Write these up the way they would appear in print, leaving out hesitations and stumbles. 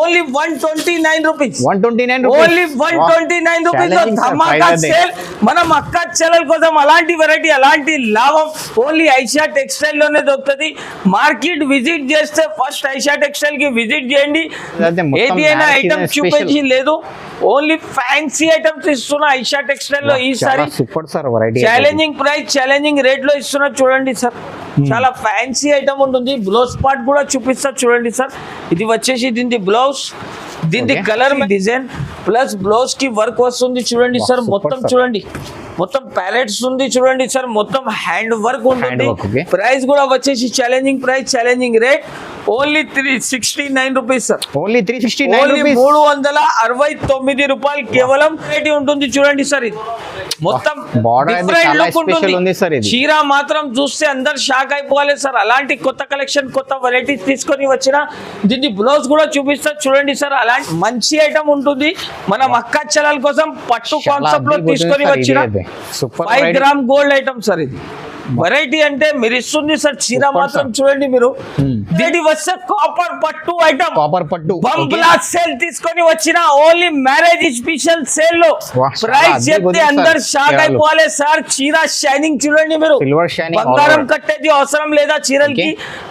Only 129 rupees. 129 only 129 rupees ధమాకా sale. మనం అక్క చెల్లెల కోసం అలాంటి వెరైటీ అలాంటి లాభం ఓన్లీ ఐషా టెక్స్టైల్ లోనే దొరుకుతుంది. మార్కెట్ విజిట్ చేస్తే ఫస్ట్ ఐషా టెక్స్టైల్ కి విజిట్ చేయండి. ఏది అయినా ఐటమ్ చూపించి లేదు, ఓన్లీ ఫ్యాన్సీ ఐటమ్స్ ఇస్తున్నా ఐషా టెక్స్టైల్ లో. ఈసారి super sir variety, challenging price challenging rate లో ఇస్తున్నా చూడండి సార్. చాలా ఫ్యాన్సీ ఐటమ్ ఉంటుంది. బ్లౌజ్ పార్ట్ కూడా చూపిస్తా చూడండి సార్. ఇది వచ్చేసి దీని బ్లౌజ్, దీని కలర్ డిజైన్ ప్లస్ బ్లౌజ్ కి వర్క్ వస్తుంది చూడండి సార్. మొత్తం చూడండి, మొత్తం ప్యాలెట్స్ ఉంది చూడండి సార్. మొత్తం హ్యాండ్ వర్క్ ఉంటుంది. ప్రైస్ కూడా వచ్చేసి challenging price challenging rate only 369 rupees sir. Only 369 rupees, 369 రూపాయలు కేవలం. రేట్ ఉంటుంది చూడండి సార్. ఇది మొత్తం డిఫరెంట్ లుక్ ఉంటుంది. చీర మాత్రం చూస్తే అందరు షాక్ అయిపోవాలి సార్. అలాంటి కొత్త కలెక్షన్ కొత్త వెరైటీస్ తీసుకొని వచ్చిన. దీన్ని బ్లౌజ్ కూడా చూపిస్తా చూడండి సార్. అలాంటి మంచి ఐటమ్ ఉంటుంది. మనం అక్క చెల్లెల కోసం పట్టు కాన్సెప్ట్ లో తీసుకొని వచ్చిన 5 గ్రామ్ గోల్డ్ ఐటమ్ సార్. ఇది వెరైటీ అంటే మీరు ఇస్తుంది సార్. చీర మాత్రం చూడండి మీరు. దీని వస్తే కాపర్ పట్టు ఐటమ్, కాపర్ పట్టు బంబ్లా సేల్ తీసుకొని వచ్చిన. ఓన్లీ మ్యారేజ్ స్పెషల్ సేల్ లో ప్రైస్ చెప్తే అందరు షాక్ అయిపోవాలి సార్. చీర షైనింగ్ చూడండి మీరు. బంగారం కట్టేది అవసరం లేదా చీరలకి.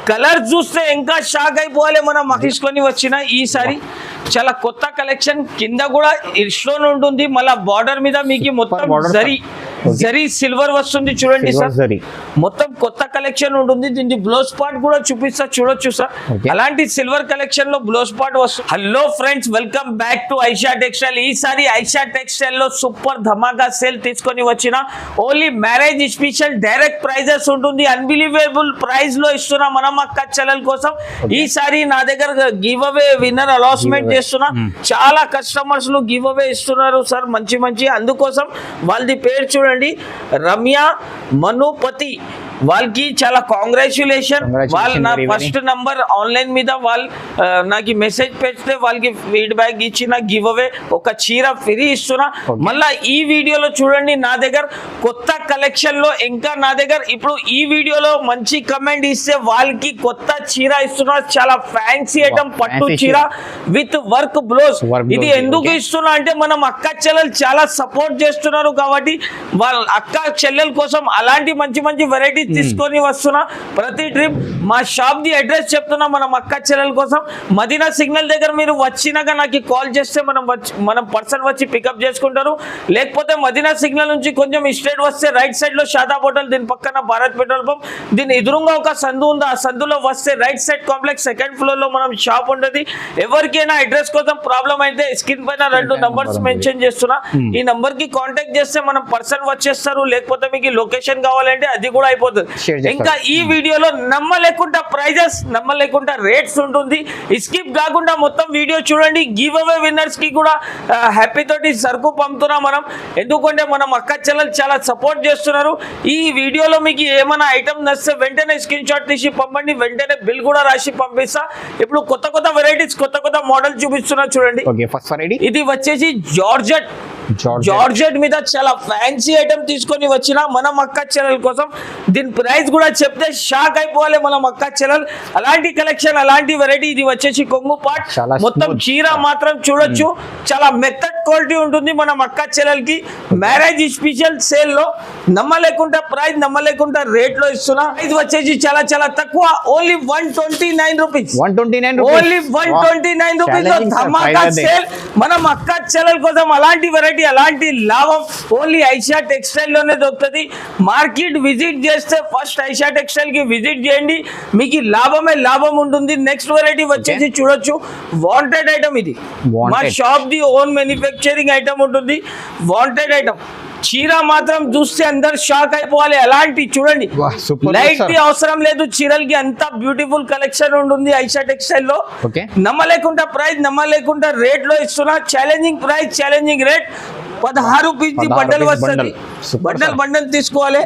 కలర్ చూస్తే ఇంకా షాక్ అయిపోవాలి. మనం తీసుకొని వచ్చిన ఈసారి చాలా కొత్త కలెక్షన్. కింద కూడా ఇర్స్టోన్ ఉంటుంది, మళ్ళా బార్డర్ మీద మీకు మొత్తం జరీ సిల్వర్ వస్తుంది చూడండి సార్. మొత్తం కొత్త కలెక్షన్ ఉంటుంది. దీని బ్లౌజ్ పార్ట్ కూడా చూపిస్తా చూడొచ్చు సార్. అలాంటి సిల్వర్ కలెక్షన్ లో బ్లౌజ్ పార్ట్ వస్తుంది. Hello friends, welcome back to Aisha textile. ఈసారి ఐషా టెక్స్టైల్ లో సూపర్ ధమాకా సేల్ తీసుకొని వచ్చిన. Only marriage special direct prices ఉంటుంది. అన్బిలీవబుల్ ప్రైస్ లో ఇస్తున్నా మనం అక్క చెల్లెల కోసం. ఈసారి నా దగ్గర గివ్ అవే విన్నర్ అలాట్మెంట్ చేస్తున్నా. చాలా కస్టమర్స్ లు గివ్ అవే ఇస్తున్నారు సార్, మంచి మంచి. అందుకోసం వాళ్ళది పేరు చూడండి, రమ్య మనుపతి. వాళ్ళకి చాలా కాంగ్రాచ్యులేషన్. వాళ్ళు నా ఫస్ట్ నంబర్ ఆన్లైన్ మీద వాళ్ళు నాకు మెసేజ్ పెడితే వాళ్ళకి ఫీడ్బ్యాక్ ఇచ్చి నాకు గివ్ అవే ఒక చీర ఫ్రీ ఇస్తున్నా. మళ్ళా ఈ వీడియోలో చూడండి, నా దగ్గర కొత్త కలెక్షన్ లో ఇంకా నా దగ్గర ఇప్పుడు ఈ వీడియోలో మంచి కమెంట్ ఇస్తే వాళ్ళకి కొత్త చీర ఇస్తున్నా. చాలా ఫ్యాన్సీ ఐటమ్ పట్టు చీర విత్ వర్క్ బ్లౌజ్. ఇది ఎందుకు ఇస్తున్నా అంటే మనం అక్క చెల్లెలు చాలా సపోర్ట్ చేస్తున్నారు కాబట్టి వాళ్ళ అక్క చెల్లెల కోసం అలాంటి మంచి మంచి వెరైటీ తీసుకొని వస్తున్నా. ప్రతి ట్రిప్ మా షాప్ ది అడ్రస్ చెప్తున్నా మనం అక్క చెల్లెల కోసం. మదీనా సిగ్నల్ దగ్గర మీరు వచ్చినాక నాకు కాల్ చేస్తే మనం పర్సన్ వచ్చి పికప్ చేసుకుంటారు. లేకపోతే మదీనా సిగ్నల్ నుంచి కొంచెం స్ట్రేట్ వస్తే రైట్ సైడ్ లో షాదాబ్ హోటల్, దీని పక్కన భారత్ పెట్రోల్ పంప్, దీని ఎదురుగా ఒక సందు ఉంది. ఆ సందులో వస్తే right side complex second floor లో మనం షాప్ ఉంటుంది. ఎవరికైనా అడ్రస్ కోసం ప్రాబ్లం అయితే స్క్రీన్ పైన 2 నంబర్స్ మెన్షన్ చేస్తున్నా. ఈ నంబర్ కి కాంటాక్ట్ చేస్తే మనం పర్సన్ వచ్చేస్తారు. లేకపోతే మీకు లొకేషన్ కావాలంటే అది కూడా అయిపోతుంది. ఇంకా ఈ వీడియోలో నమ్మలేకుండా ప్రైజెస్, నమ్మలేకుండా రేట్స్ ఉంటుంది. స్కిప్ కాకుండా మొత్తం వీడియో చూడండి. గివ్ అవే విన్నర్స్ కి కూడా హ్యాపీ తోటి సరుకు పంపుతున్నాం మనం. ఎందుకంటే మనం అక్క చెల్లెలు చాలా సపోర్ట్ చేస్తున్నారు. ఈ వీడియోలో మీకు ఏమైనా ఐటమ్ నచ్చితే వెంటనే స్క్రీన్ షాట్ తీసి పంపండి. వెంటనే బిల్ కూడా రాసి పంపిస్తా. ఇప్పుడు కొత్త కొత్త వెరైటీస్ కొత్త కొత్త మోడల్ చూపిస్తున్నా చూడండి. ఇది వచ్చేసి జార్జెట్ మీద చాలా ఫ్యాన్సీ ఐటమ్ తీసుకొని వచ్చిన మనం అక్క చెల్లెల కోసం. దీని ప్రైస్ కూడా చెప్తే షాక్ అయిపోవాలి మనం అక్క చెల్లెలు. అలాంటి కలెక్షన్ అలాంటి వెరైటీ. ఇది వచ్చేసి కొంగు పార్ట్. మొత్తం చీర మాత్రం చూడొచ్చు, చాలా మెత్తడ్ క్వాలిటీ ఉంటుంది మనం అక్క చెల్లెలకి. మ్యారేజ్ స్పెషల్ సేల్ లో నమ్మలేకుండా ప్రైస్, నమ్మలేకుండా రేట్ లో ఇస్తున్నా. ఇది వచ్చేసి చాలా చాలా తక్కువ, ఓన్లీ 129 రూపీస్. ఓన్లీ 129 రూపీస్ ధమాకా సేల్ మనం అక్క చెల్లెల కోసం. అలాంటి వెరైటీ అలాంటి లాభం ఓన్లీ ఐషా టెక్స్టైల్ లోనే దొరుకుతుంది. మార్కెట్ విజిట్ చేస్తే ఫస్ట్ ఐషా టెక్స్టైల్ కి విజిట్ చేయండి, మీకు లాభమే లాభం ఉంటుంది. నెక్స్ట్ వెరైటీ వచ్చేసి చూడొచ్చు, వాంటెడ్ ఐటమ్. ఇది మా shop the own manufacturing item ఉంటుంది. వాంటెడ్ ఐటమ్ చీర మాత్రం చూస్తే అందరు షాక్ అయిపోవాలి. అలాంటి చూడండి, లైట్ ది అవసరం లేదు చీరలకి. అంత బ్యూటిఫుల్ కలెక్షన్ ఉంటుంది ఐషా టెక్స్టైల్ లో. నమ్మలేకుండా ప్రైస్, నమ్మలేకుండా రేట్ లో ఇస్తున్నా. Challenging price challenging rate. 16 rupees bundle వస్తుంది. బండల్ తీసుకోవాలి.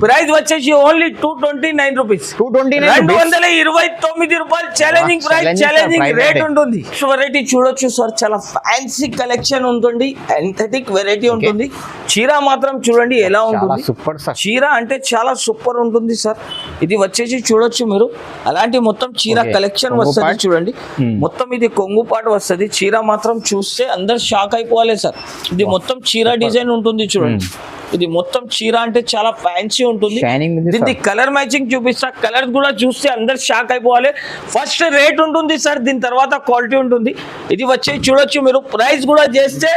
ప్రైస్ వచ్చేసి ఓన్లీ 229 రూపీస్, 229 రూపాయలు challenging price, challenging challenging price rate rate. ఉంటుంది. వెరైటీ చూడొచ్చు సార్, చాలా ఫ్యాన్సీ కలెక్షన్ ఉంటుంది, ఎంథెటిక్ వెరైటీ ఉంటుంది. చీర మాత్రం చూడండి ఎలా ఉంటుంది, సూపర్ సార్. చీర అంటే చాలా సూపర్ ఉంటుంది సార్. ఇది వచ్చేసి చూడొచ్చు మీరు, అలాంటి మొత్తం చీర Okay. కలెక్షన్ కొంగు వస్తుంది part. చూడండి. మొత్తం ఇది కొంగు పాటు వస్తుంది. చీర మాత్రం చూస్తే అందరు షాక్ అయిపోవాలి సార్. ఇది మొత్తం చీర డిజైన్ ఉంటుంది చూడండి. ఇది మొత్తం చీర అంటే చాలా ఫ్యాన్సీ ఉంటుంది. Shining ఉంది దీనికి sir. కలర్ మ్యాచింగ్ చూపిస్తా, కలర్ కూడా చూస్తే అందరు షాక్ అయిపోవాలి. ఫస్ట్ రేట్ ఉంటుంది సార్, దీని తర్వాత క్వాలిటీ ఉంటుంది. ఇది వచ్చి చూడొచ్చు మీరు, ప్రైస్ కూడా చేస్తే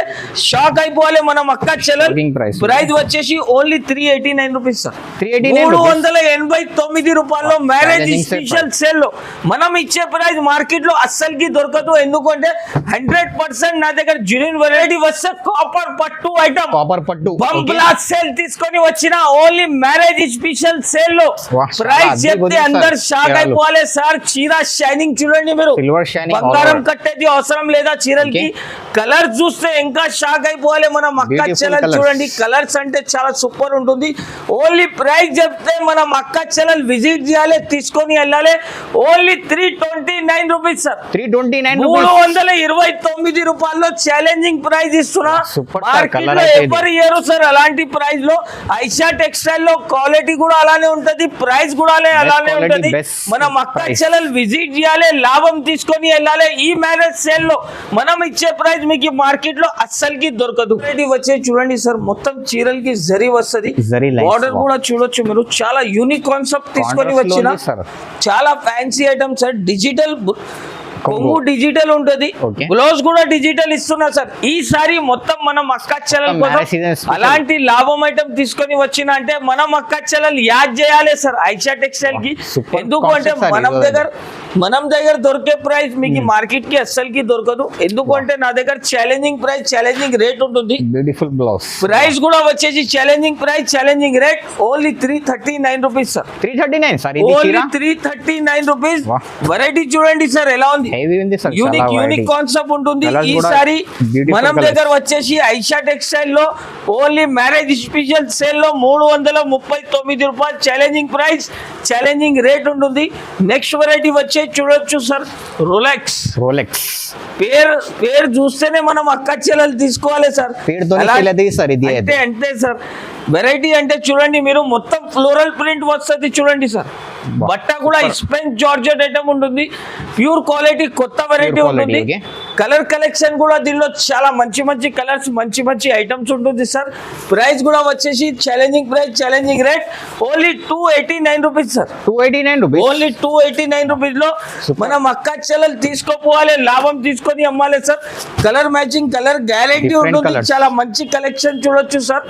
షాక్ అయిపోవాలి మనం అక్క చెల్లెలు. Asking price. ప్రైస్ వచ్చేసి ఓన్లీ 389 రూపీస్ సార్, 389 389 రూపాయల్లో మ్యారేజ్ Challenging స్పెషల్ సేల్ లో మనం ఇచ్చే ప్రైస్ మార్కెట్ లో అస్సలకి దొరకదు. ఎందుకంటే 100% నా దగ్గర జెన్యూన్ వెరైటీ వస్తే కాపర్ పట్టు ఐటమ్, కాపర్ పట్టు బంప్లాస్ సేల్ తీసుకొని వచ్చిన ఓన్లీ మ్యారేజ్ స్పెషల్ సేల్ లో. వాహ్, ప్రైస్ చాలా చెప్తే అద్భుతం అందరు సార్. షాక్ చీరలు. అయిపోవాలి సార్. చీర షైనింగ్ చూడండి మీరు, సిల్వర్ షైనింగ్ బంగారం కట్టేది అవసరం లేదా చీరలకి. Okay. కలర్ చూస్తే ఇంకా షాక్ అయిపోవాలి మనం అక్క Beautiful చెల్లెలు. colours. చూడండి కలర్స్ అంటే చాలా సూపర్ ఉంటుంది. ఓన్లీ ప్రైస్ చెప్తే మనం అక్క చెల్లెలు విజిట్ చేయాలి, తీసుకొని వెళ్ళాలి. ఓన్లీ 329 రూపీస్ సార్, 329 329 రూపాయల్లో ఛాలెంజింగ్ ప్రైస్ ఇస్తున్నా. Super sir, మార్కెట్ colour లో అయితే ఇది. ఎవరు ఇయ్యరు సార్ అలాంటి ప్రైస్ లో. ఐషా టెక్స్టైల్ లో క్వాలిటీ కూడా అలానే ఉంటది, ప్రైస్ కూడా అలానే quality, ఉంటది. best మనం అక్క price. చెల్లెలు విజిట్ చేయాలి, లాభం తీసుకొని వెళ్ళాలి. ఈ మ్యారేజ్ సేల్ లో మనం ఇచ్చే ప్రైస్ మీకు మార్కెట్ లో అస్సలకి దొరకదు. ఇది వచ్చే చూడండి సార్, మొత్తం చీరలకి జరీ వస్తది, జరీ lines, బార్డర్ wow. కూడా చూడొచ్చు మీరు. చాలా యూనిక్ కాన్సెప్ట్ తీసుకొని Contrast లో వచ్చిన ఉంది sir. చాలా ఫ్యాన్సీ ఐటమ్ సార్. డిజిటల్ కొంగు డిజిటల్ ఉంటది, Okay. బ్లౌజ్ కూడా డిజిటల్ ఇస్తున్నా సార్. ఈసారి మొత్తం మనం అక్క చెల్లెల Marriage season కోసం special. అలాంటి లాభం ఐటమ్ తీసుకొని వచ్చిన అంటే మనం అక్క చెల్లెలు యాడ్ చేయాలి సార్ ఐషా టెక్స్టైల్ కి. Super ఎందుకంటే concept sir, మనం దగ్గర దొరికే ప్రైస్ మీకు మార్కెట్ కి అస్సలకి దొరకదు. ఎందుకంటే నా దగ్గర ఛాలెంజింగ్ ప్రైస్, ఛాలెంజింగ్ రేట్ ఉంటుంది. Beautiful blouse. ప్రైస్ కూడా వచ్చేసి challenging price, challenging rate only 339 rupees sir, 339 sir. ఇది ఓన్లీ చీర 339 రూపీస్. Wow. వెరైటీ చూడండి సార్ ఎలా ఉంది, హెవీ ఉంది సార్. యూనిక్ కాన్సెప్ట్ ఉంటుంది. Colours కూడా ఈసారి beautiful మనం colours. దగ్గర వచ్చేసి ఐషా టెక్స్టైల్ లో ఓన్లీ మ్యారేజ్ స్పెషల్ సేల్ లో 339 రూపాయలు ఛాలెంజింగ్ ప్రైస్, ఛాలెంజింగ్ రేట్ ఉంటుంది. నెక్స్ట్ వెరైటీ వచ్చే చూడొచ్చు సార్, రోలెక్స్. రోలెక్స్ పేరు చూస్తేనే మనం అక్క చెల్లెలు తీసుకోవాలి సార్. పేరుతో అలా- సార్ ఇది అయితే. అంతే సార్. వెరైటీ అంటే చూడండి మీరు, మొత్తం ఫ్లోరల్ ప్రింట్ వస్తుంది చూడండి సార్. Wow, బట్ట కూడా super. స్పెన్ జార్జెట్ ఐటమ్ ఉంటుంది, ప్యూర్ క్వాలిటీ, కొత్త వెరైటీ Pure quality, ఉంటుంది. okay. కలర్ కలెక్షన్ కూడా దీనిలో చాలా మంచి కలర్స్, మంచి ఐటమ్స్ ఉంటుంది సార్. ప్రైస్ కూడా వచ్చేసి challenging price, challenging rate only 289 rupees sir, 289 rupees. Only 289 rupees లో Super. మనం అక్క చెల్లెలు తీసుకోపోవాలి, లాభం తీసుకొని అమ్మాలి sir. Colour matching, colour guarantee Different ఉంటుంది. colours. చాలా మంచి కలెక్షన్ చూడొచ్చు సార్.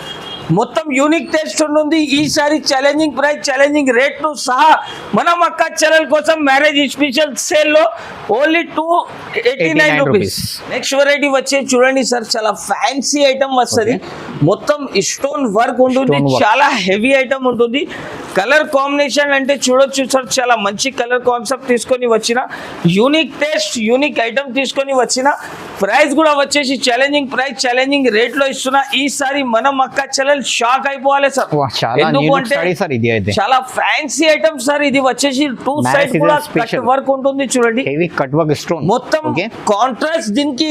మొత్తం యూనిక్ టేస్ట్ ఉంటుంది. ఈసారి ఛాలెంజింగ్ ప్రైస్, ఛాలెంజింగ్ రేట్ ను సహా మనం అక్క చెల్లెల కోసం మ్యారేజ్ స్పెషల్ సేల్ లో ఓన్లీ 289 రూపీస్. నెక్స్ట్ వెరైటీ వచ్చే చూడండి సార్, చాలా ఫ్యాన్సీ ఐటమ్ వస్తుంది. మొత్తం స్టోన్ వర్క్ ఉంటుంది, Stone work. చాలా హెవీ ఐటమ్ ఉంటుంది. కలర్ కాంబినేషన్ అంటే చూడొచ్చు సార్, చాలా మంచి కలర్ కాన్సెప్ట్ తీసుకొని వచ్చిన, యూనిక్ టేస్ట్, యూనిక్ ఐటమ్ తీసుకొని వచ్చిన. ప్రైస్ కూడా వచ్చేసి ఛాలెంజింగ్ ప్రైస్, ఛాలెంజింగ్ రేట్ లో ఇస్తున్నా. ఈసారి మనం అక్క చెల్లెలు షాక్ అయిపోవాలి సార్. చాలా ఎందుకంటే సార్ ఇది అయితే. చాలా ఫ్యాన్సీ ఐటమ్ సార్. ఇది వచ్చేసి 2 Marriage సైడ్ season కూడా special. కట్ వర్క్ ఉంటుంది చూడండి. హెవీ కట్ వర్క్ స్టోన్ మొత్తం ఓకే. కాంట్రాస్ట్, దీనికి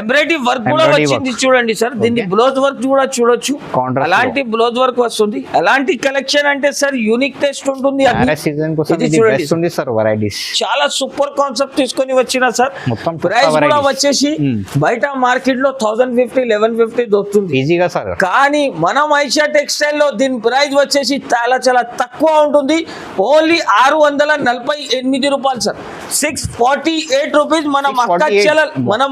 ఎంబ్రాయిడరీ వర్క్ కూడా Embroidery వచ్చింది work. చూడండి సార్. దీనికి Okay. బ్లౌజ్ వర్క్ కూడా చూడొచ్చు, Contrast అలాంటి బ్లౌజ్ వర్క్ వస్తుంది. అలాంటి కలెక్షన్ అంటే సార్ యూనిక్ టేస్ట్ ఉంటుంది. అది మ్యారేజ్ సీజన్ కోసం ఇది ఇది చూడండి. బెస్ట్ ఉంది సార్. వెరైటీస్ చాలా సూపర్ కాన్సెప్ట్ తీసుకొని వచ్చిన సార్. మొత్తం కొత్త ప్రైస్ కూడా varieties. వచ్చేసి బయట మార్కెట్ లో 1050, 1150 దొరుకుతుంది. ఈజీగా సార్. కానీ మనం ఐషా టెక్స్టైల్ లో దీని ప్రైస్ వచ్చేసి చాలా తక్కువ ఉంటుంది. ఓన్లీ 648 రూపాయలు సార్, 648 రూపీస్. మనం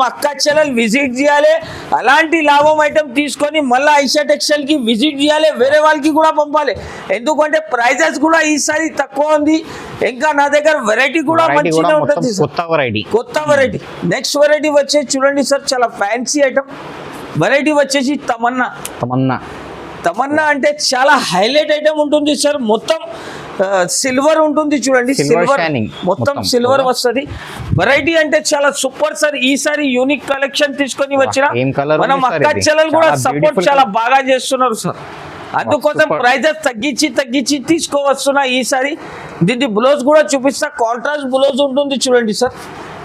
అక్క చెల్లెలు విజిట్ చేయాలి, అలాంటి లాభం ఐటమ్ తీసుకొని మళ్ళీ ఐషా టెక్స్టైల్ కి విజిట్ చేయాలి, వేరే వాళ్ళకి కూడా పంపాలి. ఎందుకంటే ప్రైజెస్ కూడా ఈసారి తక్కువ ఉంది. ఇంకా నా దగ్గర వెరైటీ కూడా మంచిగా ఉంటుంది సార్, కొత్త వెరైటీ. నెక్స్ట్ వెరైటీ వచ్చేసి చూడండి సార్, చాలా ఫ్యాన్సీ ఐటమ్. వెరైటీ వచ్చేసి తమన్నా అంటే చాలా హైలైట్ ఐటమ్ ఉంటుంది సార్. మొత్తం సిల్వర్ ఉంటుంది చూడండి, సిల్వర్ మొత్తం సిల్వర్ వస్తుంది. వెరైటీ అంటే చాలా సూపర్ సార్. ఈసారి యూనిక్ కలెక్షన్ తీసుకొని వచ్చిన మనం అక్క చెల్లెలు కూడా సపోర్ట్ చాలా బాగా చేస్తున్నారు సార్. అందుకోసం Super. ప్రైజెస్ తగ్గించి తీసుకోవస్తున్నా ఈసారి. దీని బ్లౌజ్ కూడా చూపిస్తా, కాంట్రాస్ట్ బ్లౌజ్ ఉంటుంది చూడండి సార్.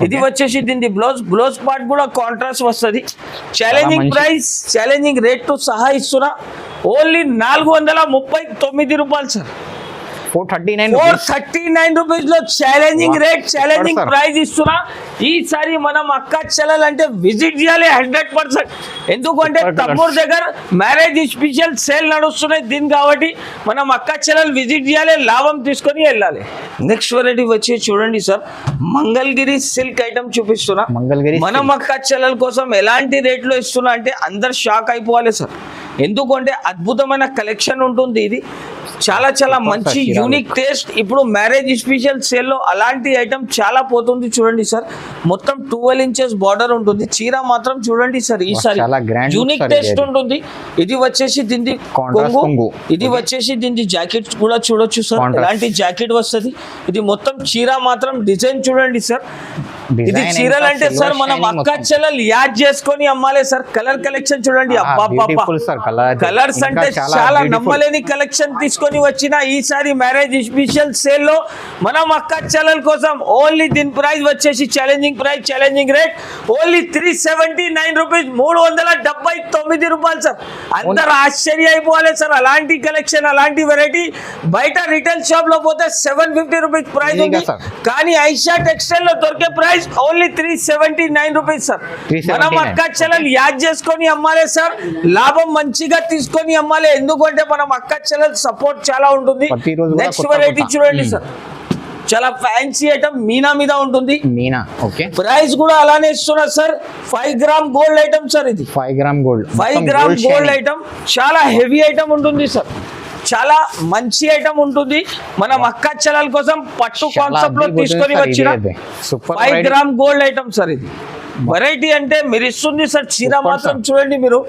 ఇది వచ్చేసి దీని బ్లౌజ్ పార్ట్ కూడా కాంట్రాస్ట్ వస్తుంది. ఛాలెంజింగ్ మంచి- ప్రైస్, ఛాలెంజింగ్ రేట్ తో సహా ఇస్తున్నా. ఓన్లీ 439 రూపాయలు సార్. 439 439 రూపీస్ లో challenging Wow. Rate, challenging Super, sir. Price ఇస్తున్నా. ఈసారి మనం అక్క చెల్లెలంటే విజిట్ చేయాలి 100%. ఎందుకంటే Super, తమ్ముడు దగ్గర మ్యారేజ్ స్పెషల్ సేల్ నడుస్తున్నాయి దీని, కాబట్టి మనం అక్క చెల్లెలు విజిట్ చేయాలి, లాభం తీసుకొని వెళ్ళాలి. నెక్స్ట్ వెరైటీ వచ్చి చూడండి సార్, మంగళగిరి సిల్క్ ఐటమ్ చూపిస్తున్నా. మంగళగిరి మనం అక్క చెల్లెల కోసం ఎలాంటి రేట్లో ఇస్తున్నా అంటే అందరు షాక్ అయిపోవాలి సార్. ఎందుకంటే అద్భుతమైన కలెక్షన్ ఉంటుంది. ఇది చాలా మంచి చీరలు. Unique taste. ఇప్పుడు మ్యారేజ్ స్పెషల్ సేల్ లో అలాంటి ఐటమ్ చాలా పోతుంది చూడండి సార్. మొత్తం 12 ఇంచెస్ బార్డర్ ఉంటుంది. చీర మాత్రం చూడండి సార్ ఈసారి చాలా grand యూనిక్ సార్ టేస్ట్ ఇది. ఉంటుంది. ఇది వచ్చేసి దీని Contrast కొంగు. ఇది వచ్చేసి దీని జాకెట్ కూడా చూడొచ్చు సార్. Contrast. ఎలాంటి జాకెట్ వస్తుంది. ఇది మొత్తం చీర మాత్రం డిజైన్ చూడండి సార్. ఇది Design చీరలు ఇంకా అంటే silver సార్ మనం shining అక్క మొత్తం. చెల్లెలు యాడ్ చేసుకొని అమ్మాలే సార్. కలర్ కలెక్షన్ చూడండి, beautiful sir, colour అయితే. కలర్స్ ఇంకా అంటే చాలా చాలా beautiful. నమ్మలేని కలెక్షన్ తీసుకొని వచ్చిన ఈసారి మ్యారేజ్ స్పెషల్ సేల్ లో మనం అక్క చెల్లెల కోసం ఓన్లీ దీని ప్రైస్ వచ్చేసి challenging price, challenging rate only 379 rupees, 379 రూపాయలు సార్. అందరు ఆశ్చర్య అయిపోవాలి సార్. అలాంటి కలెక్షన్, అలాంటి వెరైటీ బయట రిటైల్ షాప్ లో పోతే 750 రూపీస్ ప్రైస్ ఉంది. sir. కానీ ఐషా టెక్స్టైల్ లో దొరికే ప్రైస్ ఓన్లీ 379 రూపీస్ సార్. 379. మనం అక్క చెల్లెలు యాడ్ చేసుకొని అమ్మాలే సార్, లాభం మంచిగా తీసుకొని అమ్మాలి. ఎందుకంటే మనం అక్క చెల్లెలు సపోర్ట్ చాలా ఉంటుంది. ప్రతిరోజు కూడా నెక్స్ట్ కొత్త వెరైటీ కొత్త. చూడండి సార్, చాలా ఫ్యాన్సీ ఐటమ్ మీనా మీద ఉంటుంది. మీనా ఓకే. ప్రైస్ కూడా అలానే ఇస్తున్నారు sir. 5 gram gold item sir. ఇది 5 gram gold. 5 gram gold item చాలా హెవీ ఐటమ్ ఉంటుంది సార్. చాలా మంచి ఐటమ్ ఉంటుంది. మనం అక్క చెల్లెల కోసం పట్టు కాన్సెప్ట్ లో తీసుకొని వచ్చిన 5 గ్రామ్ గోల్డ్ ఐటమ్ సార్. ఇది వెరైటీ అంటే మీరు ఇస్తుంది సార్. చీర Super, మాత్రం sir. చూడండి మీరు.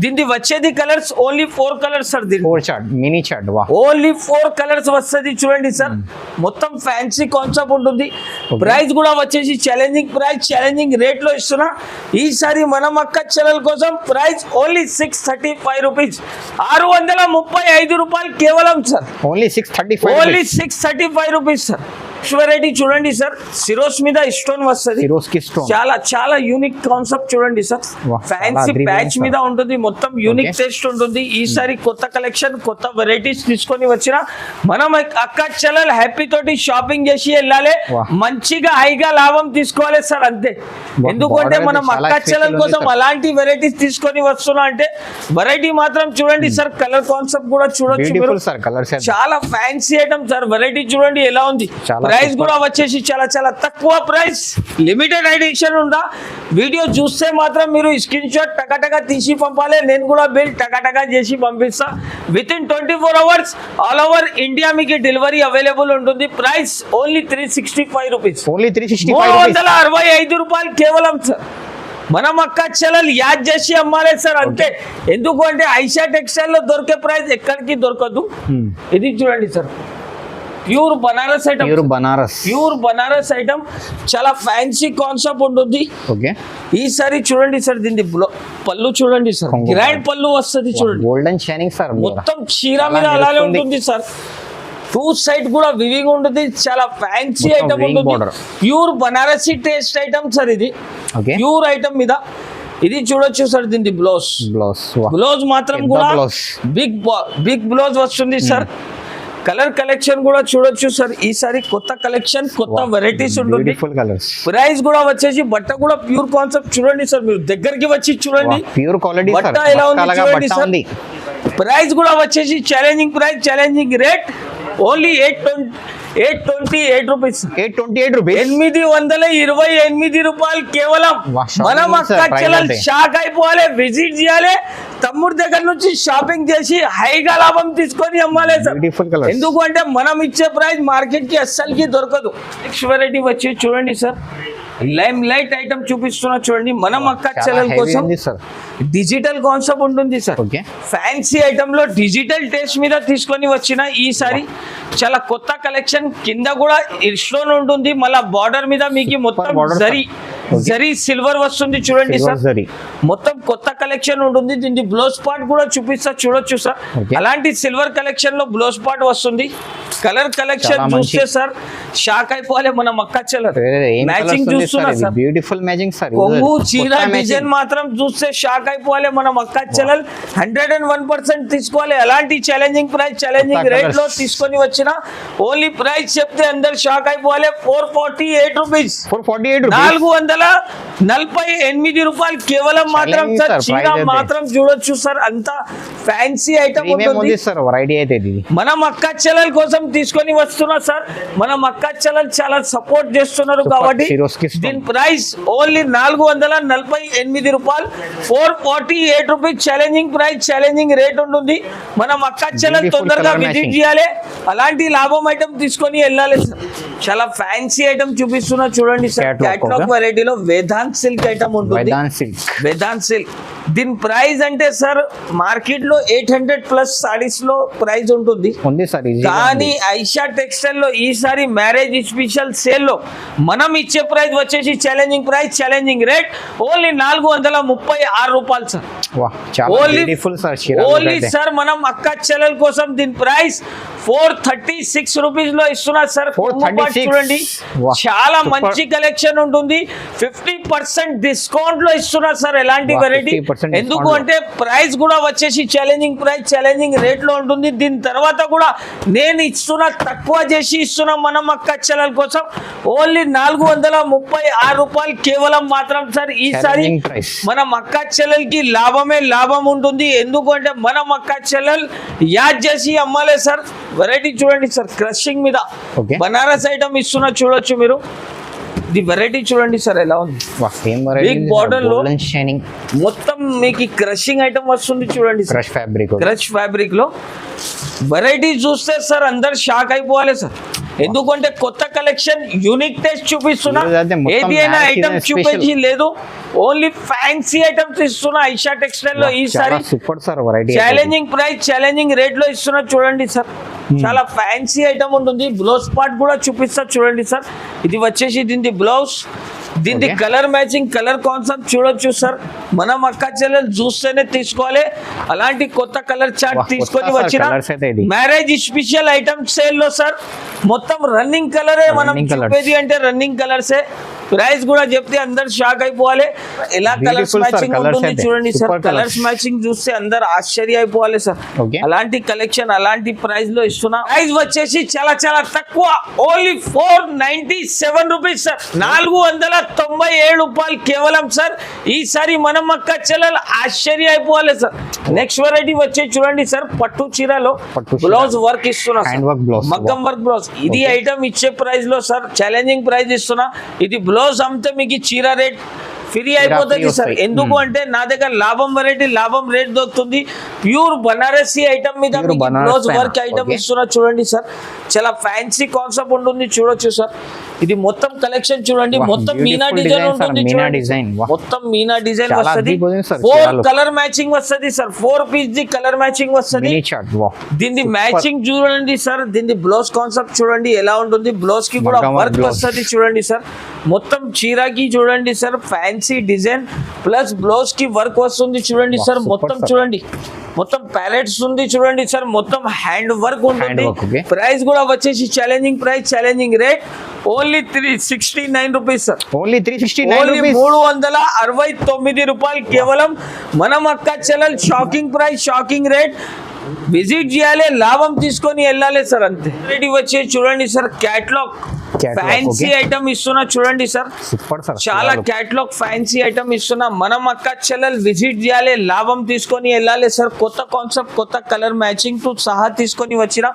దీన్ని వచ్చేది కలర్స్ ఓన్లీ 4 కలర్స్ సార్. దీన్ని 4 చార్ట్, మినీ చార్ట్. వా, ఓన్లీ 4 కలర్స్ వస్తుంది చూడండి సార్. మొత్తం ఫ్యాన్సీ కాన్సెప్ట్ ఉంటుంది. ప్రైస్ కూడా వచ్చేసి ఛాలెంజింగ్ ప్రైస్, ఛాలెంజింగ్ రేట్ లో ఇస్తున్నా. ఈసారి మనం అక్క చెల్లెల కోసం ప్రైస్ ఓన్లీ 635 రూపీస్, 635 రూపాయలు కేవలం sir. Only 635. Only 635 rupees sir. Variety చూడండి సార్, సిరోస్ మీద స్టోన్ వస్తుంది. సిరోస్ కి స్టోన్. చాలా యూనిక్ కాన్సెప్ట్ చూడంండి సార్. వాహ్, ఫ్యాన్సీ చాలా ప్యాచ్ advanced మీద ఉంటుంది. మొత్తం యూనిక్ Okay. టేస్ట్ ఉంటుంది. ఈసారి కొత్త కలెక్షన్, కొత్త వెరైటీస్ తీసుకొని వచ్చిన మనం అక్క చెల్లెలు హ్యాపీ తోటి షాపింగ్ చేసి వెళ్ళాలి. వాహ్. మంచిగా హైగా లాభం తీసుకోవాలి సార్, అంతే. వాహ్, ఎందుకంటే border మనం అయితే చాలా అక్క చెల్లెల special కోసం ఉంది సార్. అలాంటి వెరైటీస్ తీసుకొని వస్తున్నా అంటే వెరైటీ మాత్రం చూడండి సార్. కలర్ కాన్సెప్ట్ కూడా చూడొచ్చు మీరు. Beautiful sir colours. చాలా ఫ్యాన్సీ ఐటమ్ సార్. వెరైటీ చూడండి ఎలా ఉంది. చాలా ప్రైస్ super. కూడా వచ్చేసి చాలా తక్కువ ప్రైస్. లిమిటెడ్ ఎడిషన్ ఉందా. వీడియో చూస్తే మాత్రం మీరు స్క్రీన్ షాట్ టకటగా తీసి పంపాలి. నేను కూడా బిల్ టకటగా చేసి పంపిస్తా. With in 24 hours all over India మీకు డెలివరీ అవైలబుల్ ఉంటుంది. Price only 365 rupees, only 365 rupees. 365 రూపాయలు కేవలం సార్. మనం అక్క చెల్లెలు యాడ్ చేసి అమ్మాలి సార్, అంతే. ఎందుకంటే ఐషా టెక్స్టైల్ లో దొరికే ప్రైస్ ఎక్కడికి దొరకదు. ఇది చూడండి sir, pure Banaras item. Pure Banaras item చాలా ఫ్యాన్సీ కాన్సెప్ట్ ఉంటుంది. ఓకే. ఈసారి చూడండి సార్, దీన్ని పళ్ళు చూడండి సార్. కొంగు. గ్రాండ్ పళ్ళు వస్తుంది చూడండి. Golden shining sir. మొత్తం చీర మీద చాలా అలానే మెరుస్తుంది. ఉంటుంది సార్. 2 సైడ్ కూడా వివింగ్ ఉంటుంది. చాలా ఫ్యాన్సీ మొత్తం ఐటమ్ weaving ఉంటుంది. border. Pure Banarasi taste item sir. ఇది ఓకే. ప్యూర్ ఐటమ్ మీద ఇది చూడొచ్చు సార్. దీన్ని బ్లౌజ్ బ్లౌజ్ మాత్రం ఎంత కూడా blouse? బిగ్ బ్లౌజ్ వస్తుంది సార్. కలర్ కలెక్షన్ కూడా చూడొచ్చు సార్. ఈసారి కొత్త కలెక్షన్, కొత్త వెరైటీస్ ఉంటుంది. Beautiful colours. ప్రైస్ కూడా వచ్చేసి బట్ట కూడా ప్యూర్ కాన్సెప్ట్ చూడండి సార్. మీరు దగ్గరికి వచ్చి చూడండి ప్యూర్ క్వాలిటీ సార్. బట్ట ఎలా ఉంది చూడండి సార్. ఉంది. ప్రైస్ కూడా వచ్చేసి challenging price, challenging rate only 828 rupees. 828 rupees. 828 రూపాయలు కేవలం. వాహ్, షాపింగ్ మనం ఉంది సార్, అక్క ప్రైస్ చెల్లెలు అంటే. షాక్ అయిపోవాలి, విజిట్ చేయాలి. తమ్ముడి దగ్గర నుంచి షాపింగ్ చేసి హైగా లాభం తీసుకొని అమ్మాలి సార్. Beautiful colours. ఎందుకంటే మనం ఇచ్చే ప్రైస్ మార్కెట్ కి అస్సలకి దొరకదు. నెక్స్ట్ వెరైటీ వచ్చి చూడండి సార్, లైమ్ లైట్ ఐటమ్ చూపిస్తున్నా చూడండి. మనం అక్క చెల్లెల కోసం సార్ డిజిటల్ కాన్సెప్ట్ ఉంటుంది సార్. ఓకే. ఫ్యాన్సీ ఐటమ్ లో డిజిటల్ టేస్ట్ మీద తీసుకొని వచ్చిన ఈసారి చాలా కొత్త కలెక్షన్. కింద కూడా స్టోన్ ఉంటుంది, మళ్ళీ బార్డర్ మీద మీకు మొత్తం border, జరీ జరీ సిల్వర్ వస్తుంది చూడండి Silver సార్. zari. మొత్తం కొత్త కలెక్షన్ ఉంటుంది. దీని బ్లౌజ్ పార్ట్ కూడా చూపిస్తా, చూడొచ్చు సార్. Okay. అలాంటి సిల్వర్ కలెక్షన్ లో బ్లౌజ్ పార్ట్ వస్తుంది. కలర్ కలెక్షన్ చాలా చూస్తే మంచి. సార్ షాక్ అయిపోవాలి. మన మక్క చెల్లర్ మ్యాచింగ్ చూస్తున్నా సార్. Beautiful matching sir. కొంగు చీర డిజైన్ మాత్రం చూస్తే షాక్ అయిపోవాలి. మన మక్క చెల్లెల్ 101% తీసుకోవాలి. అలాంటి ఛాలెంజింగ్ ప్రైస్, ఛాలెంజింగ్ కొత్త రేట్ లో colours. తీసుకొని వచ్చిన ఓన్లీ ప్రైస్ చెప్తే అందరు షాక్ అయిపోవాలి. 448 రూపీస్, 448 rupees. 448 రూపాయలు కేవలం మాత్రం Challenging సార్. sir, చీర price అయితే. మాత్రం చూడొచ్చు సార్. అంత ఫ్యాన్సీ ఐటమ్ ప్రీమియం ఉంటుంది. ఉంది సార్ వెరైటీ అయితే ఇది. మన మక్క చెల్లెల కోసం తీసుకొని వస్తున్నా సార్. మన మక్క చెల్లెలు చాలా సపోర్ట్ చేస్తున్నారు Super కాబట్టి Swarovski stone. దీని ప్రైస్ ఓన్లీ 448 రూపాయలు, 448 rupees. Challenging price, challenging rate ఉంటుంది. మన మక్క చెల్లెలు Beautiful తొందరగా colour విజిట్ matching. చేయాలి. అలాంటి లాభం ఐటమ్ తీసుకొని వెళ్ళాలి సార్. చాలా ఫ్యాన్సీ ఐటమ్ చూపిస్తున్నా చూడండి సార్. Catwalk catalogue okay? వెరైటీలో వేదాంత్ సిల్క్ ఐటమ్ ఉంటుంది. వేదాంత్ సిల్క్. వేదాంత్ సిల్క్ దీని ప్రైస్ అంటే సార్ మార్కెట్ లో 800+ సారీస్ లో ప్రైస్ ఉంటుంది. ఉంది సార్ ఈజీ. కానీ ఐషా టెక్స్టైల్ లో ఈసారి మ్యారేజ్ స్పెషల్ సేల్ లో మనం ఇచ్చే ప్రైస్ వచ్చేసి challenging price, challenging rate only 436 రూపాయలు సార్. వాహ్ చాలా ఓన్లీ బ్యూటిఫుల్ సార్ చీర. ఓన్లీ సార్ మనం అక్క చెల్లెల కోసం దీని ప్రైస్ 436 రూపీస్ లో ఇస్తున్నారు సార్. 436. చూడండి వాహ్, చాలా super. మంచి కలెక్షన్ ఉంటుంది. 50% డిస్కౌంట్ లో ఇస్తున్నారు సార్. ఎలాంటి వాహ్, వెరైటీ 50% ఎందుకు discount లో. అంటే ప్రైస్ కూడా వచ్చేసి ఛాలెంజింగ్ ప్రైస్, ఛాలెంజింగ్ రేట్ లో ఉంటుంది. దీని తర్వాత కూడా నేను ఇస్తున్నా, తక్కువ చేసి ఇస్తున్నా మనం అక్క చెల్లెల కోసం ఓన్లీ 436 రూపాయలు కేవలం మాత్రం సార్. ఈసారి Challenging price. మన మక్క చెల్లెలకి లాభమే లాభం ఉంటుంది. ఎందుకంటే మన మక్క చెల్లెలు యాద్ చేసి అమ్మాలే సార్. వెరైటీ చూడండి సార్, క్రషింగ్ మీద Okay. బనారస్ ఐటమ్ ఇస్తున్నా చూడొచ్చు మీరు. ఇది వెరైటీ చూడండి సార్ ఎలా ఉంది. వాహ్ సేమ్ వెరైటీ. Big border లో. గోల్డెన్ షైనింగ్ మొత్తం మీకు క్రషింగ్ ఐటమ్ వస్తుంది చూడండి sir. Crush fabric. Crush fabric లో వెరైటీ చూస్తే సార్ అందరు షాక్ అయిపోవాలి సార్. ఎందుకంటే కొత్త కలెక్షన్, యూనిక్ టేస్ట్ చూపిస్తున్నా. ఈరోజు అయితే మొత్తం ఏది అయినా marriage ఐటమ్ season చూపించి special. లేదు, ఓన్లీ ఫ్యాన్సీ ఐటమ్స్ ఇస్తున్నా ఐషా టెక్స్టైల్ లో ఈసారి. Super sir variety. Challenging price, challenging rate లో ఇస్తున్నా చూడండి సార్. చాలా ఫ్యాన్సీ ఐటమ్ ఉంటుంది. బ్లౌజ్ పార్ట్ కూడా చూపిస్తా చూడండి సార్. ఇది వచ్చేసి దీని బ్లౌజ్, దీని Okay. Colour matching, colour concept చూడొచ్చు సార్. మనం అక్క చెల్లెలు చూస్తేనే తీసుకోవాలి. అలాంటి కొత్త కలర్ చార్ట్ వాహ్, తీసుకొని కొత్త వచ్చిన colours అయితే ఇది. మ్యారేజ్ స్పెషల్ ఐటమ్ సేల్ లో సార్. మొత్తం రన్నింగ్ కలరే మనం Running colours. చూపేది అంటే రన్నింగ్ కలర్సే. ప్రైస్ కూడా చెప్తే అందరు షాక్ అయిపోవాలి. ఎలా colours Beautiful sir, matching colours ఉంటుంది అయితే. చూడండి sir. Super colours. Colours matching చూస్తే అందరు ఆశ్చర్య అయిపోవాలి సార్. Okay. అలాంటి కలెక్షన్, అలాంటి ప్రైస్ లో ఇస్తున్నా. ప్రైస్ వచ్చేసి చాలా చాలా తక్కువ, ఓన్లీ 497 రూపీస్ సార్. 497 రూపాయలు కేవలం సార్. ఈసారి మనం అక్క చెల్లెలు ఆశ్చర్య అయిపోవాలి సార్. నెక్స్ట్ వెరైటీ వచ్చే చూడండి సార్, పట్టు చీరలో పట్టు చీర. బ్లౌజ్ వర్క్ ఇస్తున్నా సార్. Hand work blouse. మగ్గం వర్క్ బ్లౌజ్. ఇది Okay. ఐటమ్ ఇచ్చే ప్రైస్ లో సార్ ఛాలెంజింగ్ ప్రైస్ ఇస్తున్నా. ఇది బ్లౌజ్ అమ్మితే మీకు చీర రేట్ ఫ్రీ అయిపోతుంది సార్. వస్తాయి. ఎందుకు అంటే నా దగ్గర లాభం వెరైటీ, లాభం రేట్ దొరుకుతుంది. ప్యూర్ బనారసి ఐటమ్ మీద Pure బనారస్ బ్లౌజ్ పైన. Work item Okay. ఇస్తున్నా చూడండి సార్. చాలా ఫ్యాన్సీ కాన్సెప్ట్ ఉంటుంది చూడొచ్చు సార్. ఇది మొత్తం కలెక్షన్ చూడండి. వాహ్, మొత్తం Meena beautiful design design sir, ఉంటుంది మీనా చూడండి. design. వాహ్. మొత్తం మీనా డిజైన్ చాలా వస్తది. అద్భుతం sir, 4 చీరలు. కలర్ మ్యాచింగ్ వస్తది సార్. 4 పీస్ ది కలర్ మ్యాచింగ్ వస్తది. Mini chart. వాహ్ దీన్ని Super. మ్యాచింగ్ చూడండి సార్. దీన్ని బ్లౌజ్ కాన్సెప్ట్ చూడండి ఎలా ఉంటుంది. బ్లౌజ్ కి కూడా మగ్గం వర్క్ blouse. వస్తుంది చూడండి సార్. మొత్తం చీరకి చూడండి sir fancy design plus blouse కి వర్క్ వస్తుంది చూడండి Wow, సార్. super మొత్తం sir. చూడండి, మొత్తం ప్యాలెట్స్ ఉంది చూడండి సార్. మొత్తం హ్యాండ్ వర్క్ ఉంటుంది. work, okay. ప్రైస్ కూడా వచ్చేసి challenging price, challenging rate only 369 rupees sir. Only 369 only rupees. 369 రూపాయలు కేవలం. మనం అక్క చెల్లెలు shocking price, shocking rate. Visit చేయాలి, లాభం తీసుకొని వెళ్ళాలి సార్. అంతే. రెడీ వచ్చే చూడండి sir, catalogue fancy okay. Item ఇస్తున్నా చూడండి సార్. Super sir. చాలా క్యాట్లాగ్ ఫ్యాన్సీ ఐటమ్ ఇస్తున్నా. మనం అక్క చెల్లెలు విజిట్ చేయాలి, లాభం తీసుకొని వెళ్ళాలి సార్. కొత్త కాన్సెప్ట్, కొత్త కలర్ మ్యాచింగ్ తో సహా తీసుకొని వచ్చిన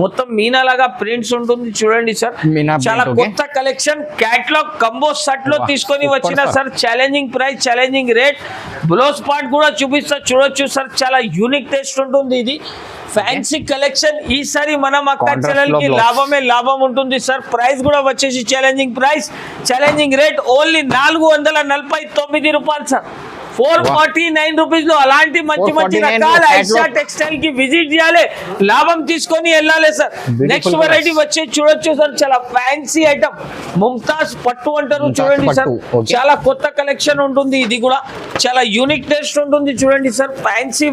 మొత్తం మీనా లాగా ప్రింట్స్ ఉంటుంది చూడండి సార్. మీనా చాలా print, okay. కొత్త కలెక్షన్ క్యాట్లాగ్ కంబో సెట్ లో వాహ్, తీసుకొని super వచ్చిన sir. Sir. Challenging price, challenging rate. Blouse part కూడా చూపిస్తా చూడొచ్చు సార్. చాలా యూనిక్ టేస్ట్ ఉంటుంది. ఇది ఫ్యాన్సీ కలెక్షన్. ఈసారి మనం అక్క Contrast చెల్లెలకి లో blouse. లాభమే లాభం ఉంటుంది సార్. ప్రైస్ కూడా వచ్చేసి challenging price, challenging rate only 449 రూపాయలు సార్. 449 రూపీస్ లో అలాంటి మంచి మంచి 449 రకాల లో ఐషా టెక్స్టైల్ కి విజిట్ చేయాలి, లాభం తీసుకొని వెళ్ళాలి sir. Beautiful next colours. Variety వచ్చి చూడొచ్చు సార్, చాలా ఫ్యాన్సీ ఐటమ్, ముంతాజ్ పట్టు అంటారు ముంతాజ్ చూడండి సార్. పట్టు, okay. చాలా కొత్త కలెక్షన్ ఉంటుంది, ఇది కూడా చాలా యూనిక్ టేస్ట్ ఉంటుంది చూడండి సార్. ఫ్యాన్సీ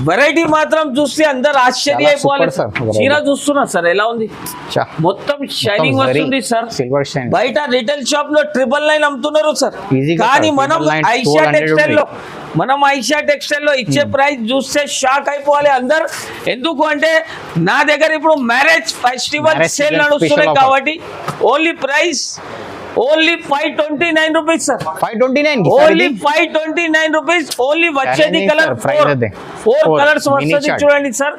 వెరైటీ మాత్రం చూస్తే అందరు ఆశ్చర్య చాలా అయిపోవాలి. super, sir. చీర చూస్తున్నా సార్ ఎలా ఉంది, మొత్తం షైనింగ్ వస్తుంది సార్. Silver shine. బయట రిటైల్ షాప్ లో 999 అమ్ముతున్నారు సార్, Easy గా కానీ sir, మనం 999, ఐషా 400 టెక్స్టైల్ లో ఇచ్చే ప్రైస్ చూస్తే షాక్ అయిపోవాలి అందరు. ఎందుకు అంటే నా దగ్గర ఇప్పుడు marriage festival Marriage sale season నడుస్తున్నాయి special offer. కాబట్టి only 529 rupees sir. 529 only 529 rupees. Only వచ్చేది Challenging కలర్ sir, price అదే. 4 Four, కలర్స్ mini వస్తుంది chart. చూడండి సార్,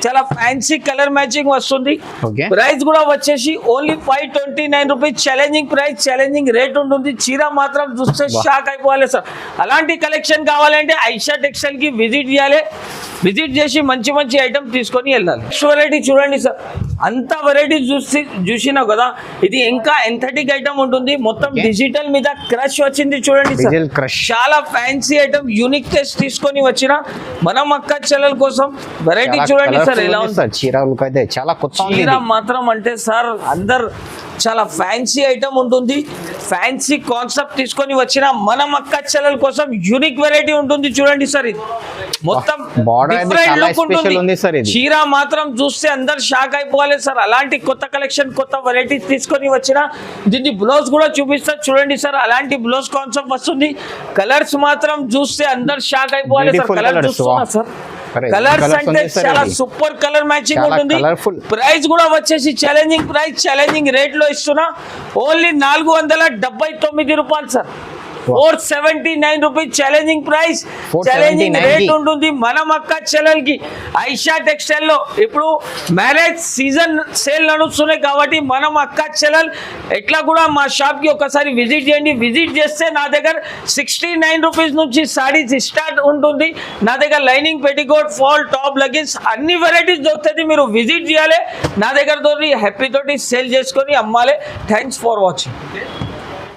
చాలా ఫ్యాన్సీ కలర్ మ్యాచింగ్ వస్తుంది. Okay. ప్రైస్ కూడా వచ్చేసి only 529 rupees. Challenging price, challenging rate ఉంటుంది. చీర మాత్రం చూస్తే షాక్ అయిపోవాలి సార్. అలాంటి కలెక్షన్ కావాలంటే ఐషా టెక్స్టైల్ కి విజిట్ చేయాలి, విజిట్ చేసి మంచి మంచి ఐటమ్ తీసుకొని వెళ్ళాలి. నెక్స్ట్ వెరైటీ చూడండి సార్, అంత వెరైటీ చూసినా కదా, ఇది ఇంకా ఎంథటిక్ ఐటమ్ ఉంటుంది. మొత్తం డిజిటల్ మీద క్రష్ వచ్చింది చూడండి సార్, Digital crush. చాలా ఫ్యాన్సీ ఐటమ్, యూనిక్ టేస్ట్ తీసుకొని వచ్చిన మనం అక్క చెల్లెల కోసం వెరైటీ చూడండి సార్ ఎలా ఉంది. సార్ చీర లుక్ అయితే చాలా కొత్త ఉంది చీర ఇది. మాత్రం అంటే సార్ అందరు చాలా ఫ్యాన్సీ ఐటమ్ ఉంటుంది, ఫ్యాన్సీ కాన్సెప్ట్ తీసుకొని వచ్చిన మనం అక్క చెల్లెల కోసం యూనిక్ వెరైటీ ఉంటుంది చూడండి సార్. ఇది మొత్తం Border అయితే డిఫరెంట్ చాలా లుక్ special ఉంది సార్ ఇది. చీర మాత్రం చూస్తే అందరు షాక్ అయిపోవాలి సార్. అలాంటి కొత్త కలెక్షన్, కొత్త వెరైటీస్ తీసుకొని వచ్చిన దీన్ని బ్లౌజ్ కూడా చూపిస్తా చూడండి సార్. అలాంటి బ్లౌజ్ కాన్సెప్ట్ వస్తుంది. కలర్స్ మాత్రం చూస్తే అందరు షాక్ అయిపోవాలి సార్. Beautiful కలర్ colours, చూస్తున్నా wow. Sir, Correct. Colours Colours అంటే ఉంది sir చాలా ఇది. సూపర్ కలర్ మ్యాచింగ్ చాలా ఉంటుంది. colourful. ప్రైస్ కూడా వచ్చేసి ఛాలెంజింగ్ ప్రైస్, ఛాలెంజింగ్ రేట్ లో ఇస్తున్నా. ఓన్లీ 479 రూపాయలు sir. 479 rupees challenging price, 470, challenging 90. Rate ఉంటుంది. మనం అక్క చెల్లెలకి ఐషా టెక్స్టైల్ లో ఇప్పుడు మ్యారేజ్ సీజన్ సేల్ నడుస్తున్నాయి కాబట్టి మనం అక్క చెల్లెల్ ఎట్లా కూడా మా షాప్ కి ఒకసారి విజిట్ చేయండి. విజిట్ చేస్తే నా దగ్గర 69 రూపీస్ నుంచి సారీస్ స్టార్ట్ ఉంటుంది. నా దగ్గర lining, petticoat, fall, top, leggings అన్ని వెరైటీస్ దొరుకుతుంది. మీరు విజిట్ చేయాలి, నా దగ్గర తోటి హ్యాపీ తోటి సేల్ చేసుకొని అమ్మాలి. Thanks for watching.